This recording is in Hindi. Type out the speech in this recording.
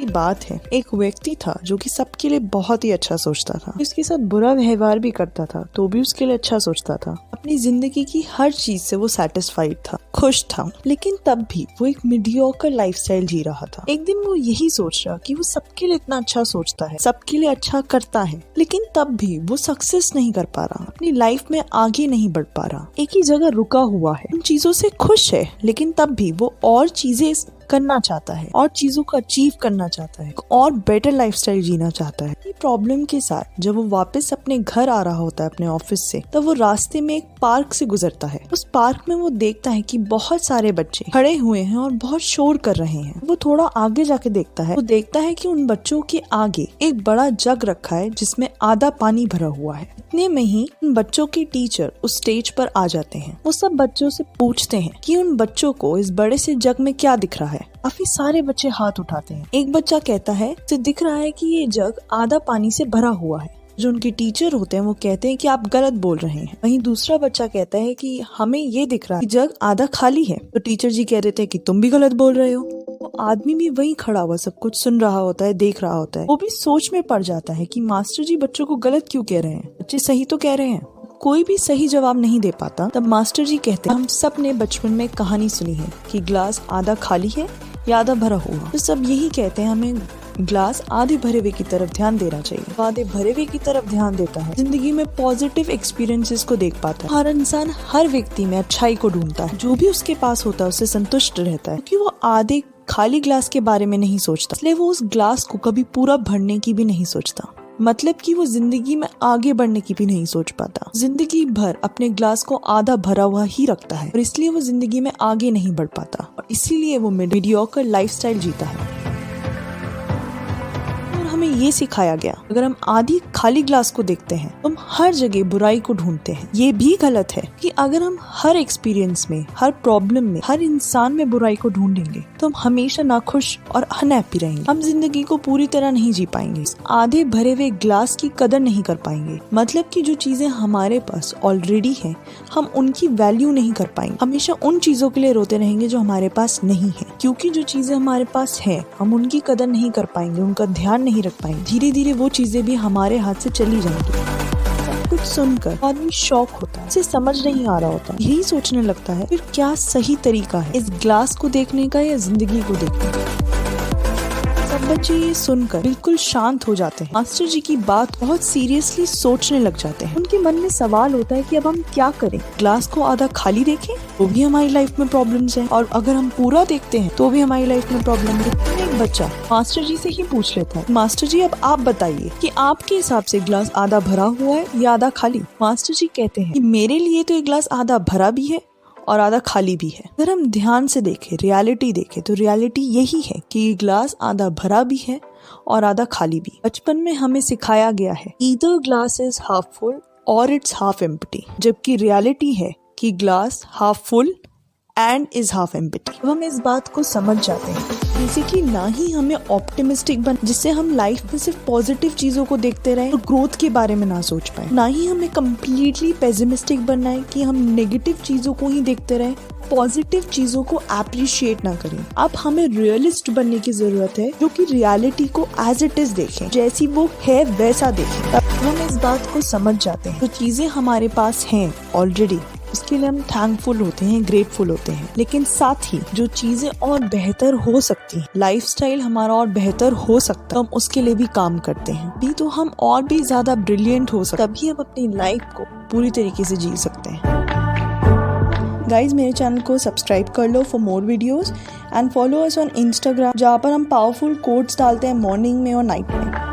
की बात है, एक व्यक्ति था जो कि सबके लिए बहुत ही अच्छा सोचता था। उसके साथ बुरा व्यवहार भी करता था तो भी उसके लिए अच्छा सोचता था। अपनी जिंदगी की हर चीज से वो सेटिस्फाइड था, खुश था, लेकिन तब भी वो एक मीडियोकर लाइफस्टाइल जी रहा था। एक दिन वो यही सोच रहा कि वो सबके लिए इतना अच्छा सोचता है, सबके लिए अच्छा करता है, लेकिन तब भी वो सक्सेस नहीं कर पा रहा, अपनी लाइफ में आगे नहीं बढ़ पा रहा, एक ही जगह रुका हुआ है। उन चीजों से खुश है लेकिन तब भी वो और चीजें करना चाहता है और चीजों को अचीव करना चाहता है और बेटर लाइफस्टाइल जीना चाहता है। ये प्रॉब्लम के साथ जब वो वापस अपने घर आ रहा होता है अपने ऑफिस से, तब वो रास्ते में एक पार्क से गुजरता है। उस पार्क में वो देखता है कि बहुत सारे बच्चे खड़े हुए हैं और बहुत शोर कर रहे हैं। वो थोड़ा आगे जाके देखता है, वो देखता है कि उन बच्चों के आगे एक बड़ा जग रखा है जिसमें आधा पानी भरा हुआ है। इतने में ही उन बच्चों के टीचर उस स्टेज पर आ जाते हैं। वो सब बच्चों से पूछते हैं कि उन बच्चों को इस बड़े से जग में क्या दिख रहा है। काफी सारे बच्चे हाथ उठाते हैं। एक बच्चा कहता है तो दिख रहा है कि ये जग आधा पानी से भरा हुआ है। जो उनके टीचर होते हैं वो कहते हैं कि आप गलत बोल रहे हैं। वहीं दूसरा बच्चा कहता है कि हमें ये दिख रहा है कि जग आधा खाली है। तो टीचर जी कह देते हैं कि तुम भी गलत बोल रहे हो। वो आदमी भी वहीं खड़ा हुआ सब कुछ सुन रहा होता है, देख रहा होता है। वो भी सोच में पड़ जाता है कि मास्टर जी बच्चों को गलत क्यों कह रहे हैं, बच्चे सही तो कह रहे हैं। कोई भी सही जवाब नहीं दे पाता। तब मास्टर जी कहते हैं, हम सब ने बचपन में कहानी सुनी है कि ग्लास आधा खाली है या आधा भरा हुआ। तो सब यही कहते हैं हमें ग्लास आधे भरे हुए की तरफ ध्यान देना चाहिए। आधे भरे हुए की तरफ ध्यान देता है, जिंदगी में पॉजिटिव एक्सपीरियंसेस को देख पाता है। हर इंसान हर व्यक्ति में अच्छाई को ढूंढता है, जो भी उसके पास होता है उससे संतुष्ट रहता है, क्योंकि वो आधे खाली ग्लास के बारे में नहीं सोचता, इसलिए वो उस ग्लास को कभी पूरा भरने की भी नहीं सोचता। मतलब कि वो जिंदगी में आगे बढ़ने की भी नहीं सोच पाता, जिंदगी भर अपने ग्लास को आधा भरा हुआ ही रखता है और इसलिए वो जिंदगी में आगे नहीं बढ़ पाता और इसीलिए वो मीडियोकर लाइफस्टाइल जीता है। हमें ये सिखाया गया, अगर हम आधी खाली ग्लास को देखते हैं तो हम हर जगह बुराई को ढूंढते हैं। ये भी गलत है कि अगर हम हर एक्सपीरियंस में, हर प्रॉब्लम में, हर इंसान में बुराई को ढूंढेंगे तो हम हमेशा नाखुश और अनहैप्पी रहेंगे। हम जिंदगी को पूरी तरह नहीं जी पाएंगे, आधे भरे हुए ग्लास की कदर नहीं कर पाएंगे। मतलब कि जो चीजें हमारे पास ऑलरेडी है हम उनकी वैल्यू नहीं कर पाएंगे। हमेशा उन चीजों के लिए रोते रहेंगे जो हमारे पास नहीं है, क्योंकि जो चीजें हमारे पास है हम उनकी कदर नहीं कर पाएंगे, उनका ध्यान नहीं रख पाएंगे। धीरे धीरे वो चीजें भी हमारे हाथ से चली जाएंगी। सब कुछ सुनकर आदमी शॉक होता है, उसे समझ नहीं आ रहा होता, यही सोचने लगता है फिर क्या सही तरीका है इस ग्लास को देखने का या जिंदगी को देखने का। सब बच्चे ये सुनकर बिल्कुल शांत हो जाते हैं। मास्टर जी की बात बहुत सीरियसली सोचने लग जाते हैं। उनके मन में सवाल होता है कि अब हम क्या करें, ग्लास को आधा खाली देखें तो भी हमारी लाइफ में प्रॉब्लम्स हैं और अगर हम पूरा देखते हैं तो भी हमारी लाइफ में प्रॉब्लम है। एक बच्चा मास्टर जी से ही पूछ लेता है, मास्टर जी अब आप बताइए कि आपके हिसाब से ग्लास आधा भरा हुआ है या आधा खाली। मास्टर जी कहते हैं कि मेरे लिए तो ये ग्लास आधा भरा भी है और आधा खाली भी है। अगर हम ध्यान से देखें, रियलिटी देखें तो रियलिटी यही है कि ये ग्लास आधा भरा भी है और आधा खाली भी। बचपन में हमें सिखाया गया है either glass is half full और इट्स हाफ एम्प्टी, जबकि रियलिटी है कि glass half full and is half empty. अब हम इस बात को समझ जाते हैं जैसे कि ना ही हमें ऑप्टिमिस्टिक बन, जिससे हम लाइफ में सिर्फ पॉजिटिव चीजों को देखते रहे और ग्रोथ के बारे में ना सोच पाए, ना ही हमें कम्प्लीटली पेसिमिस्टिक बनना है कि हम नेगेटिव चीजों को ही देखते रहे, पॉजिटिव चीजों को अप्रिशिएट ना करें। अब हमें रियलिस्ट बनने की जरूरत है, जो कि रियलिटी को एज इट इज देखें, जैसी वो है वैसा देखें। तब हम इस बात को समझ जाते हैं जो चीजें हमारे पास हैं ऑलरेडी उसके लिए हम थैंकफुल होते हैं, ग्रेटफुल होते हैं, लेकिन साथ ही जो चीजें और बेहतर हो सकती हैं, लाइफस्टाइल हमारा और बेहतर हो सकता है, हम उसके लिए भी काम करते हैं। भी तो हम और भी ज्यादा ब्रिलियंट हो सकते हैं, तभी हम अपनी लाइफ को पूरी तरीके से जी सकते हैं। गाइज मेरे चैनल को सब्सक्राइब कर लो for more videos and follow us on Instagram, जहाँ पर हम पावरफुल कोट्स डालते हैं मॉर्निंग में और नाइट में।